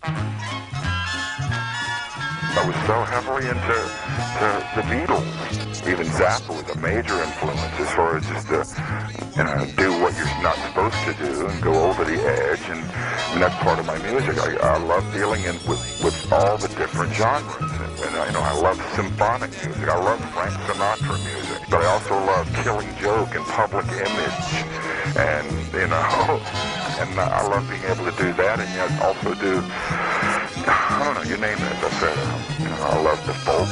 I was so heavily into the Beatles. Even Zappa was a major influence as far as just to do what you're not supposed to do and go over the edge. And that's part of my music. I love dealing with all the different genres. And I love symphonic music. I love Frank Sinatra music. But I also love Killing Joke and Public Image. And, and I love being able to do that and yet also do, I don't know, you name it, as I said. I love the folk,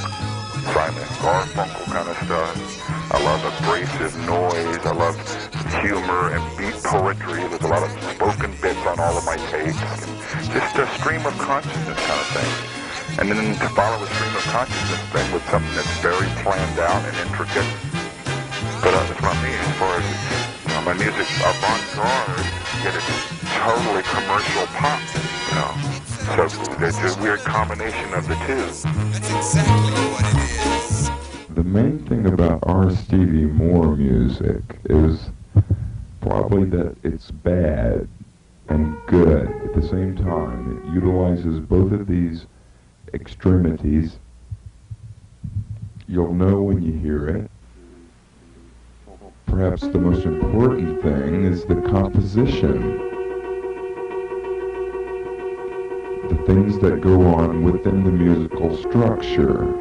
Simon and Garfunkel kind of stuff. I love abrasive noise. I love humor and beat poetry. There's a lot of spoken bits on all of my tapes. Just a stream of consciousness kind of thing. And then to follow a stream of consciousness thing with something that's very planned out and intricate. But that's what I mean as far as my music, avant-garde, yet it's totally commercial pop, So it's a weird combination of the two. That's exactly what it is. The main thing about our Stevie Moore music is probably that it's bad and good at the same time. It utilizes both of these extremities. You'll know when you hear it. Perhaps the most important thing is the composition. The things that go on within the musical structure.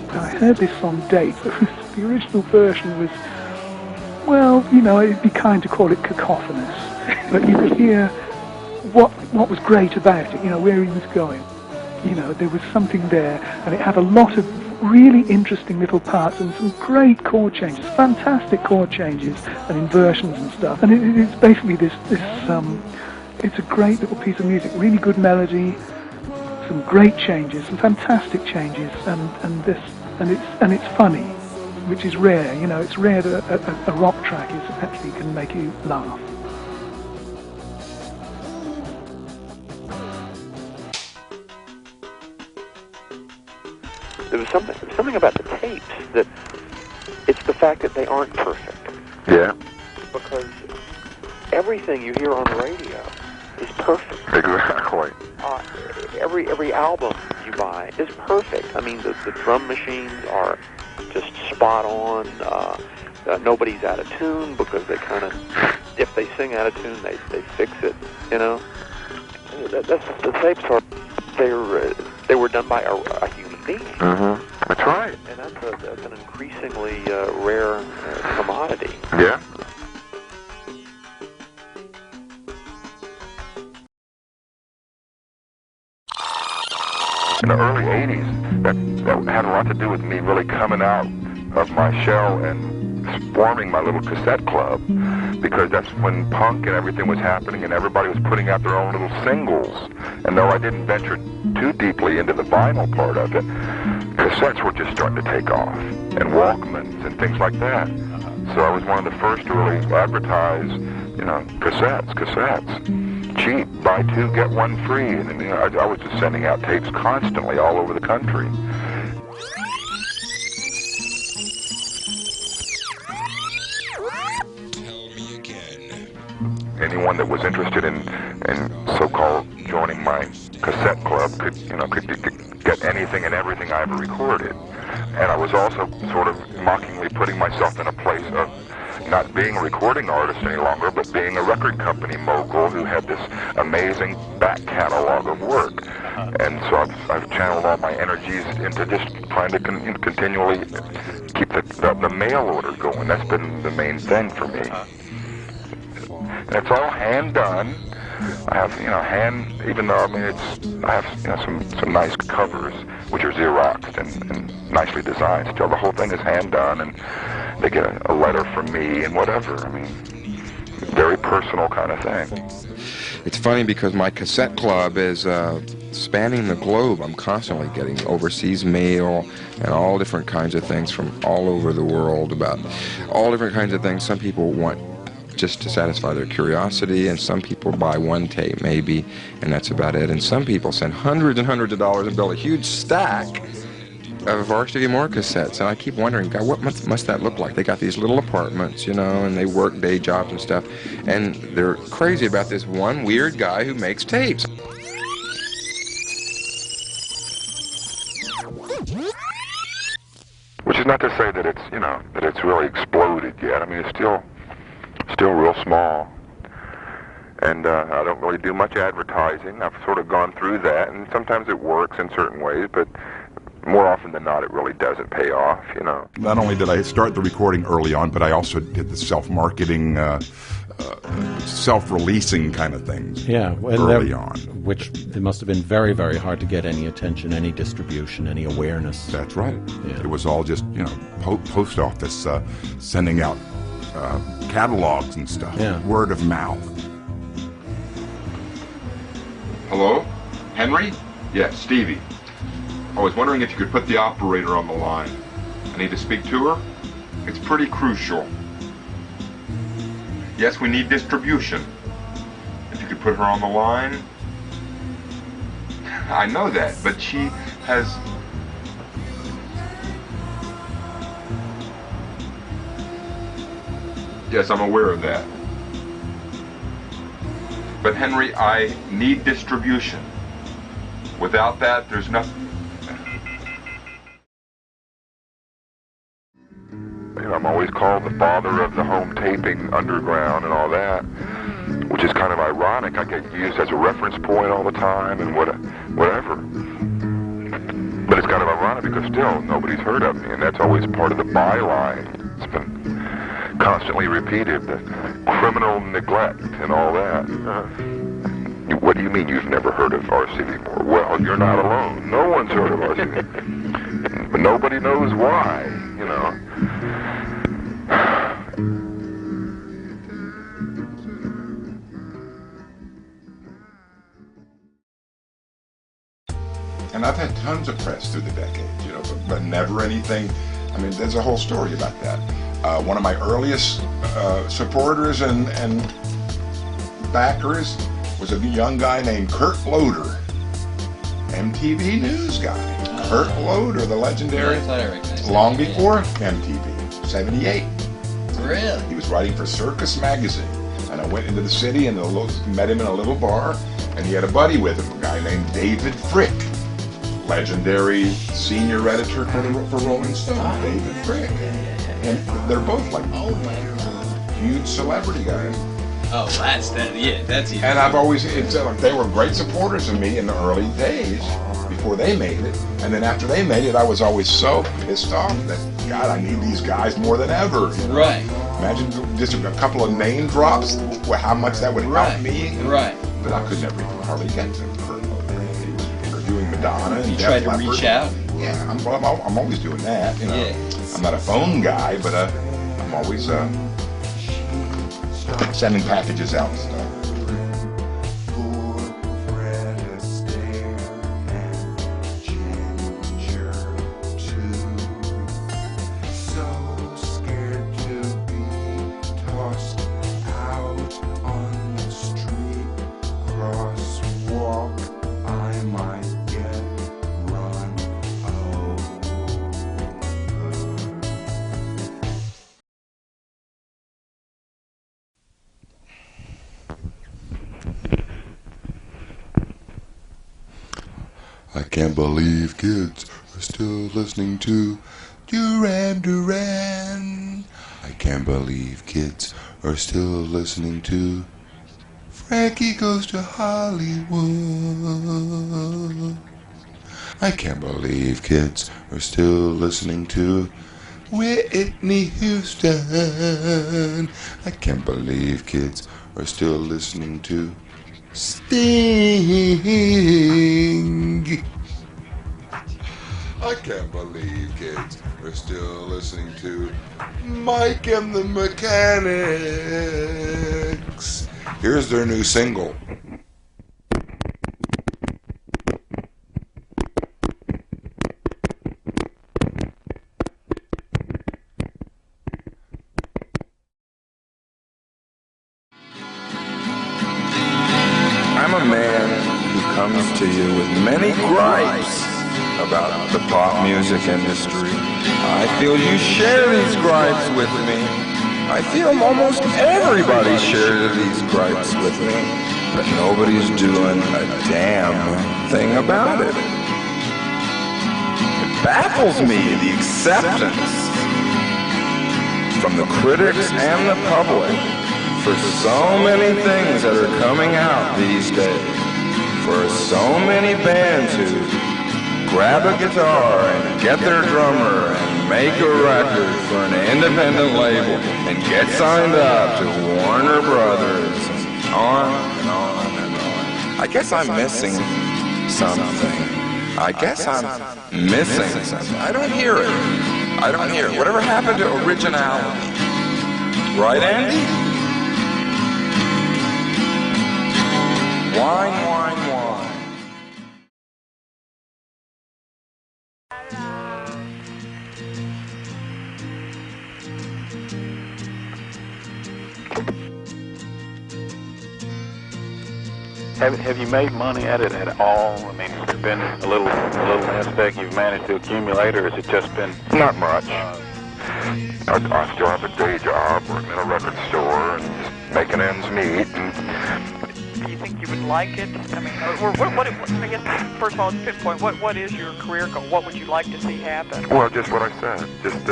I heard this on Date. The original version was, well, it'd be kind to call it cacophonous, but you could hear what was great about it, where he was going. There was something there, and it had a lot of really interesting little parts and some great chord changes, fantastic chord changes and inversions and stuff. And it's basically this it's a great little piece of music, really good melody, some great changes, some fantastic changes, and it's funny, which is rare. It's rare that a rock track actually can make you laugh. There was something about the tapes that it's the fact that they aren't perfect. Yeah. Because everything you hear on the radio is perfect. Exactly. Every album you buy is perfect. I mean, the drum machines are just spot on. Nobody's out of tune because they kind of, if they sing out of tune, they fix it. That's the tapes are. They were done by a human being. Mm-hmm. That's right. And that's an increasingly rare commodity. Yeah. In the early 80s, that had a lot to do with me really coming out of my shell and forming my little cassette club, because that's when punk and everything was happening and everybody was putting out their own little singles. And though I didn't venture too deeply into the vinyl part of it, cassettes were just starting to take off, and Walkmans and things like that. So I was one of the first to really advertise, cassettes. Cheap, buy two, get one free. And I was just sending out tapes constantly all over the country. Tell me again. Anyone that was interested in so-called joining my cassette club could get anything and everything I ever recorded. And I was also sort of mockingly putting myself in a place of not being a recording artist any longer, but being a record company mogul who had this amazing back catalog of work. And so I've channeled all my energies into just trying to continually keep the mail order going. That's been the main thing for me. And it's all hand done. I have, even though, I have, some nice covers, which are Xeroxed and nicely designed. Still, the whole thing is hand done, and they get a letter from me and whatever. Very personal kind of thing. It's funny because my cassette club is spanning the globe. I'm constantly getting overseas mail and all different kinds of things from all over the world about all different kinds of things. Some people want just to satisfy their curiosity, and some people buy one tape maybe, and that's about it. And some people send hundreds and hundreds of dollars and build a huge stack of R. Stevie Moore cassettes, and I keep wondering, God, what must that look like? They got these little apartments, you know, and they work day jobs and stuff, and they're crazy about this one weird guy who makes tapes. Which is not to say that it's, you know, that it's really exploded yet. I mean, it's still real small. And I don't really do much advertising. I've sort of gone through that, and sometimes it works in certain ways, but more often than not, it really doesn't pay off, you know. Not only did I start the recording early on, but I also did the self-marketing, self-releasing kind of things early on. Which it must have been very, very hard to get any attention, any distribution, any awareness. That's right. Yeah. It was all just, you know, post office, sending out catalogs and stuff, word of mouth. Hello? Henry? Yes, Stevie. I was wondering if you could put the operator on the line. I need to speak to her. It's pretty crucial. Yes, we need distribution. If you could put her on the line. I know that, but she has... Yes, I'm aware of that. But Henry, I need distribution. Without that, there's nothing. You know, I'm always called the father of the home taping underground and all that, which is kind of ironic. I get used as a reference point all the time and whatever. But it's kind of ironic because still nobody's heard of me, and that's always part of the byline. It's been constantly repeated, the criminal neglect and all that. What do you mean you've never heard of R.C. Moore? Well, you're not alone. No one's heard of R.C. But nobody knows why, you know. And I've had tons of press through the decades, you know, but never anything. I mean, there's a whole story about that. One of my earliest supporters and backers was a young guy named Kurt Loder, MTV news guy. Kurt Loder, the legendary, long before MTV, 78. Really? He was writing for Circus Magazine, and I went into the city and met him in a little bar, and he had a buddy with him, a guy named David Frick, legendary senior editor for Rolling Stone, David Frick. And they're both like huge celebrity guys. Oh, that's easy. And I've always, they were great supporters of me in the early days before they made it. And then after they made it, I was always so pissed off that, God, I need these guys more than ever. You know? Right. Imagine just a couple of name drops, how much that would help me. Right. But I could never even hardly get to Kurt Loder. He was interviewing Madonna and You Def tried to Leppard. reach out? Yeah, I'm always doing that. You know, Yeah. I'm not a phone guy, but I'm always sending packages out and stuff. I can't believe kids are still listening to Duran Duran. I can't believe kids are still listening to Frankie Goes to Hollywood. I can't believe kids are still listening to Whitney Houston. I can't believe kids are still listening to Sting. I can't believe kids are still listening to Mike and the Mechanics. Here's their new single. comes to you with many gripes about the pop music industry. I feel you share these gripes with me. I feel almost everybody shares these gripes with me, but nobody's doing a damn thing about it. It baffles me, the acceptance from the critics and the public for so many things that are coming out these days. For so many bands who grab a guitar and get their drummer and make a record for an independent label and get signed up to Warner Brothers and on and on and on. I guess I'm missing something. I guess I'm missing something. I don't hear it. I don't hear it. Whatever happened to originality? Right, Andy? Wine, wine, wine. Have you made money at it at all? I mean, has there been a little aspect you've managed to accumulate, or has it just been... Not much. I still have a day job, working in a record store, and just making ends meet. Do you think you would like it? I mean, I guess, first of all, pinpoint, what is your career goal? What would you like to see happen? Well, just what I said. Just,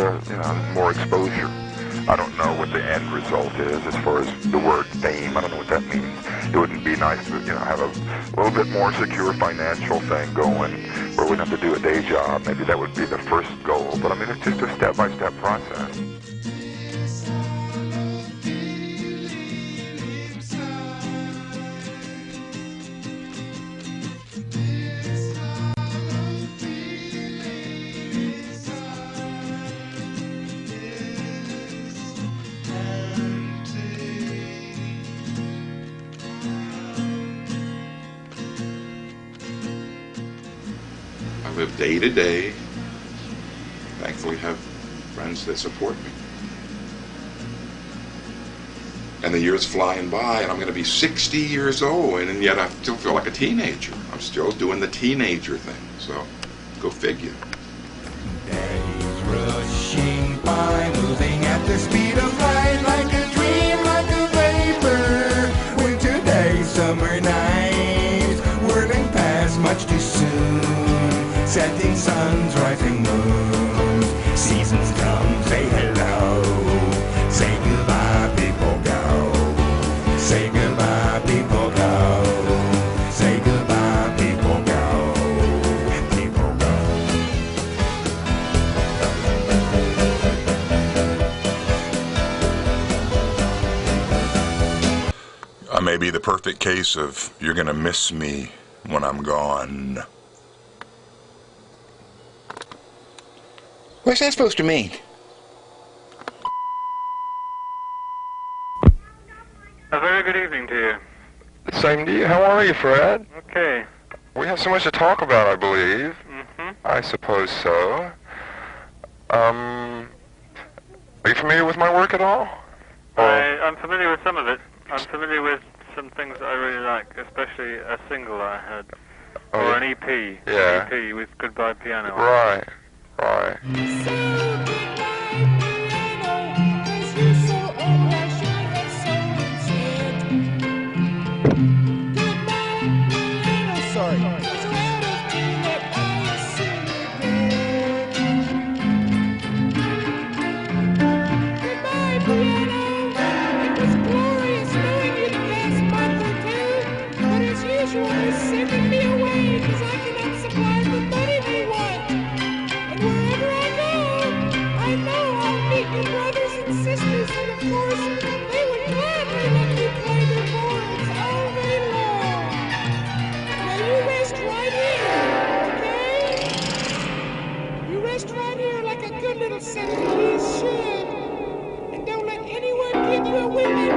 more exposure. I don't know what the end result is as far as the word fame. I don't know what that means. It wouldn't be nice to, have a little bit more secure financial thing going where we don't have to do a day job. Maybe that would be the first goal. But I mean, it's just a step-by-step process. I live day to day. Thankfully have friends that support me. And the years flying by, and I'm going to be 60 years old, and yet I still feel like a teenager. I'm still doing the teenager thing, so go figure. Days rushing by, moving at the speed of light, like a dream, like a vapor. Winter days, summer nights, whirling past much too soon. Setting suns, rising moons, seasons come, say hello. Say goodbye, people go. Say goodbye, people go. Say goodbye, people go. People go. I may be the perfect case of you're gonna miss me when I'm gone. What's that supposed to mean? A very good evening to you. Same to you. How are you, Fred? Okay. We have so much to talk about, I believe. Mm-hmm. I suppose so. Are you familiar with my work at all? I'm familiar with some of it. I'm familiar with some things that I really like, especially a single I had. Or an EP. Yeah. An EP with Goodbye Piano. Right. Right. Sending me away because I cannot supply the money they want. And wherever I go, I know I'll meet your brothers and sisters, and of course, they would gladly let me play their boards all day long. Now you rest right here, okay? You rest right here like a good little 7 G's should. And don't let anyone give you a willy